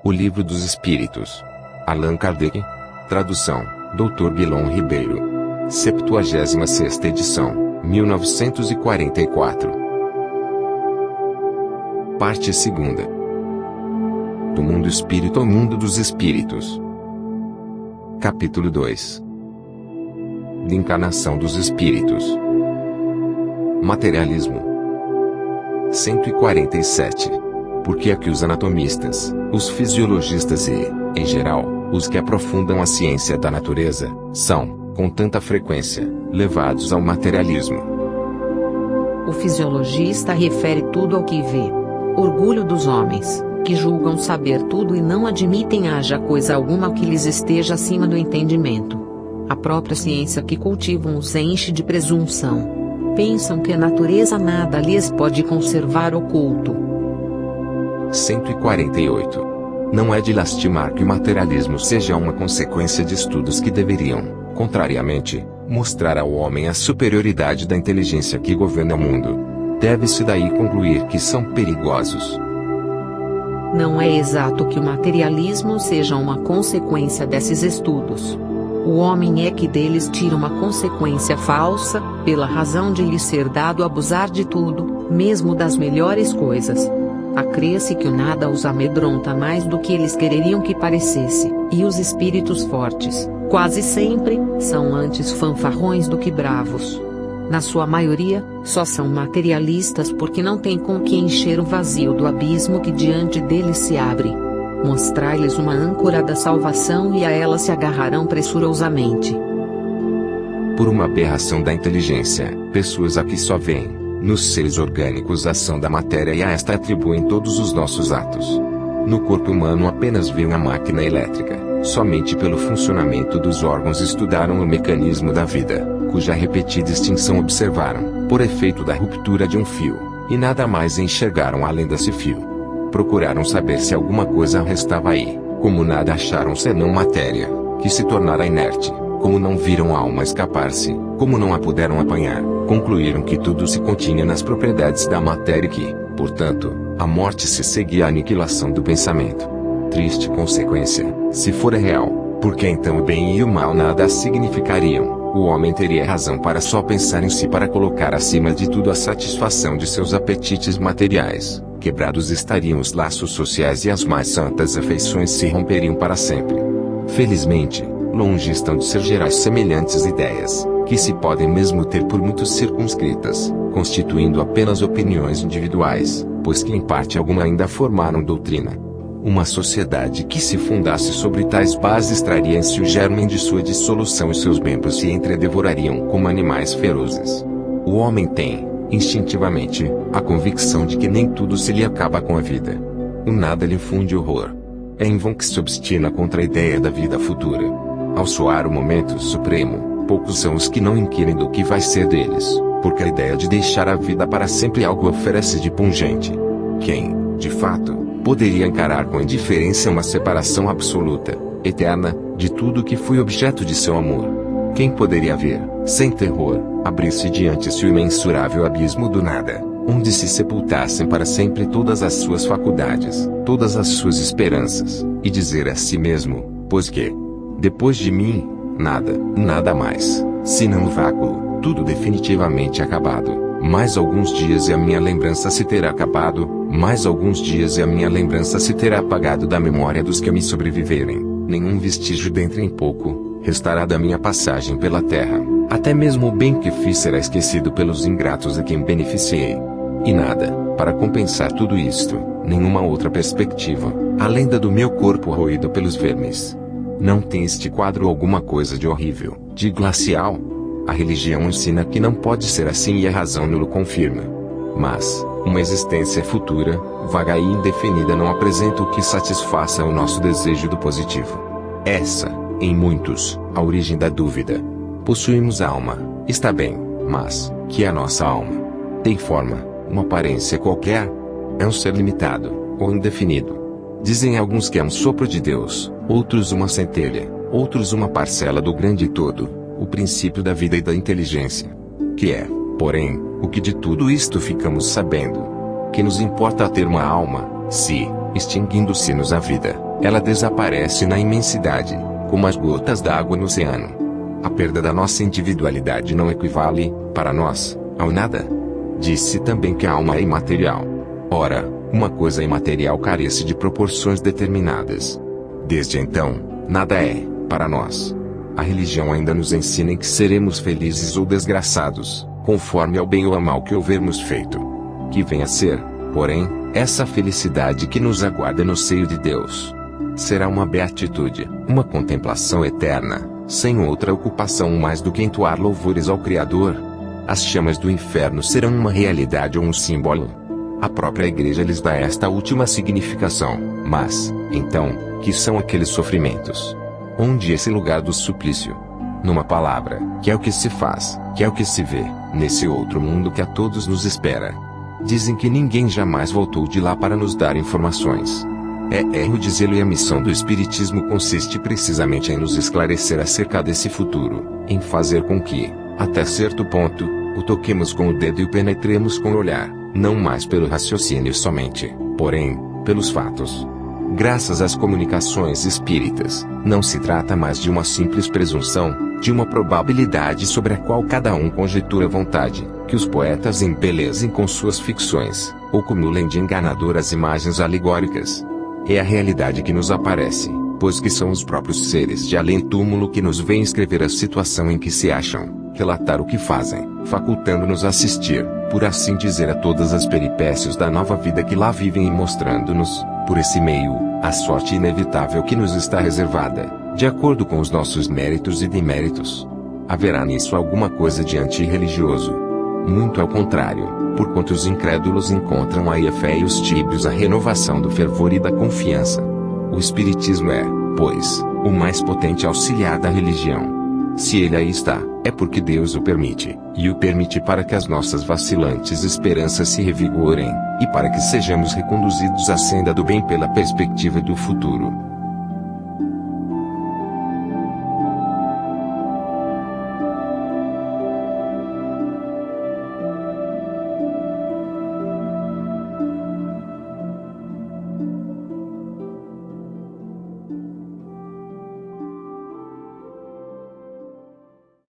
O Livro dos Espíritos. Allan Kardec. Tradução: Dr. Guilom Ribeiro. 76ª edição, 1944. Parte 2ª. Do mundo espírito ao mundo dos espíritos. Capítulo 2. De encarnação dos espíritos. Materialismo. 147. Por que é que os anatomistas, os fisiologistas e, em geral, os que aprofundam a ciência da natureza, são, com tanta frequência, levados ao materialismo? O fisiologista refere tudo ao que vê. Orgulho dos homens, que julgam saber tudo e não admitem haja coisa alguma que lhes esteja acima do entendimento. A própria ciência que cultivam os enche de presunção. Pensam que a natureza nada lhes pode conservar oculto. 148. Não é de lastimar que o materialismo seja uma consequência de estudos que deveriam, contrariamente, mostrar ao homem a superioridade da inteligência que governa o mundo. Deve-se daí concluir que são perigosos. Não é exato que o materialismo seja uma consequência desses estudos. O homem é que deles tira uma consequência falsa, pela razão de lhe ser dado abusar de tudo, mesmo das melhores coisas. Acrê-se que o nada os amedronta mais do que eles quereriam que parecesse, e os espíritos fortes, quase sempre, são antes fanfarrões do que bravos. Na sua maioria, só são materialistas porque não têm com que encher o vazio do abismo que diante deles se abre. Mostrai-lhes uma âncora da salvação e a ela se agarrarão pressurosamente. Por uma aberração da inteligência, pessoas aqui só veem, nos seres orgânicos, a ação da matéria e a esta atribuem todos os nossos atos. No corpo humano apenas veem a máquina elétrica, somente pelo funcionamento dos órgãos estudaram o mecanismo da vida, cuja repetida extinção observaram, por efeito da ruptura de um fio, e nada mais enxergaram além desse fio. Procuraram saber se alguma coisa restava aí, como nada acharam senão matéria, que se tornara inerte, como não viram a alma escapar-se, como não a puderam apanhar, concluíram que tudo se continha nas propriedades da matéria e que, portanto, a morte se seguia à aniquilação do pensamento. Triste consequência, se for real, porque então o bem e o mal nada significariam. O homem teria razão para só pensar em si, para colocar acima de tudo a satisfação de seus apetites materiais. Quebrados estariam os laços sociais e as mais santas afeições se romperiam para sempre. Felizmente, longe estão de ser gerais semelhantes ideias, que se podem mesmo ter por muito circunscritas, constituindo apenas opiniões individuais, pois que em parte alguma ainda formaram doutrina. Uma sociedade que se fundasse sobre tais bases traria em si o germen de sua dissolução e seus membros se entredevorariam como animais ferozes. O homem tem, instintivamente, a convicção de que nem tudo se lhe acaba com a vida. O nada lhe infunde horror. É em vão que se obstina contra a ideia da vida futura. Ao soar o momento supremo, poucos são os que não inquirem do que vai ser deles, porque a ideia de deixar a vida para sempre algo oferece de pungente. Quem, de fato, poderia encarar com indiferença uma separação absoluta, eterna, de tudo que foi objeto de seu amor? Quem poderia ver, sem terror, abrir-se diante-se o imensurável abismo do nada, onde se sepultassem para sempre todas as suas faculdades, todas as suas esperanças, e dizer a si mesmo, pois que, depois de mim, nada, nada mais, senão o vácuo, tudo definitivamente acabado. Mais alguns dias e a minha lembrança se terá acabado, mais alguns dias e a minha lembrança se terá apagado da memória dos que me sobreviverem. Nenhum vestígio dentro em pouco restará da minha passagem pela terra. Até mesmo o bem que fiz será esquecido pelos ingratos a quem beneficiei. E nada, para compensar tudo isto, nenhuma outra perspectiva, além da do meu corpo roído pelos vermes. Não tem este quadro alguma coisa de horrível, de glacial? A religião ensina que não pode ser assim e a razão nulo confirma. Mas, uma existência futura, vaga e indefinida não apresenta o que satisfaça o nosso desejo do positivo. Essa, em muitos, a origem da dúvida. Possuímos alma, está bem, mas, que é a nossa alma? Tem forma, uma aparência qualquer? É um ser limitado, ou indefinido? Dizem alguns que é um sopro de Deus, outros uma centelha, outros uma parcela do grande todo, o princípio da vida e da inteligência. Que é, porém, o que de tudo isto ficamos sabendo? Que nos importa ter uma alma, se, Extinguindo-se-nos a vida, ela desaparece na imensidade, como as gotas d'água no oceano. A perda da nossa individualidade não equivale, para nós, ao nada. Disse também que a alma é imaterial. Ora, uma coisa imaterial carece de proporções determinadas. Desde então, nada é, para nós. A religião ainda nos ensina que seremos felizes ou desgraçados, conforme ao bem ou ao mal que houvermos feito. Que venha a ser, porém, essa felicidade que nos aguarda no seio de Deus. Será uma beatitude, uma contemplação eterna, sem outra ocupação mais do que entoar louvores ao Criador. As chamas do inferno serão uma realidade ou um símbolo. A própria Igreja lhes dá esta última significação, mas, então, que são aqueles sofrimentos? Onde esse lugar do suplício? Numa palavra, que é o que se faz, que é o que se vê, nesse outro mundo que a todos nos espera. Dizem que ninguém jamais voltou de lá para nos dar informações. É erro dizê-lo, e a missão do Espiritismo consiste precisamente em nos esclarecer acerca desse futuro, em fazer com que, até certo ponto, o toquemos com o dedo e o penetremos com o olhar, não mais pelo raciocínio somente, porém, pelos fatos. Graças às comunicações espíritas, não se trata mais de uma simples presunção, de uma probabilidade sobre a qual cada um conjetura à vontade, que os poetas embelezem com suas ficções, ou cumulem de enganadoras imagens alegóricas. É a realidade que nos aparece, pois que são os próprios seres de além-túmulo que nos vêm escrever a situação em que se acham, relatar o que fazem, facultando-nos assistir, por assim dizer, a todas as peripécias da nova vida que lá vivem e mostrando-nos, por esse meio, a sorte inevitável que nos está reservada, de acordo com os nossos méritos e deméritos. Haverá nisso alguma coisa de antirreligioso? Muito ao contrário, porquanto os incrédulos encontram aí a fé e os tíbios a renovação do fervor e da confiança. O Espiritismo é, pois, o mais potente auxiliar da religião. Se ele aí está, é porque Deus o permite, e o permite para que as nossas vacilantes esperanças se revigorem, e para que sejamos reconduzidos à senda do bem pela perspectiva do futuro.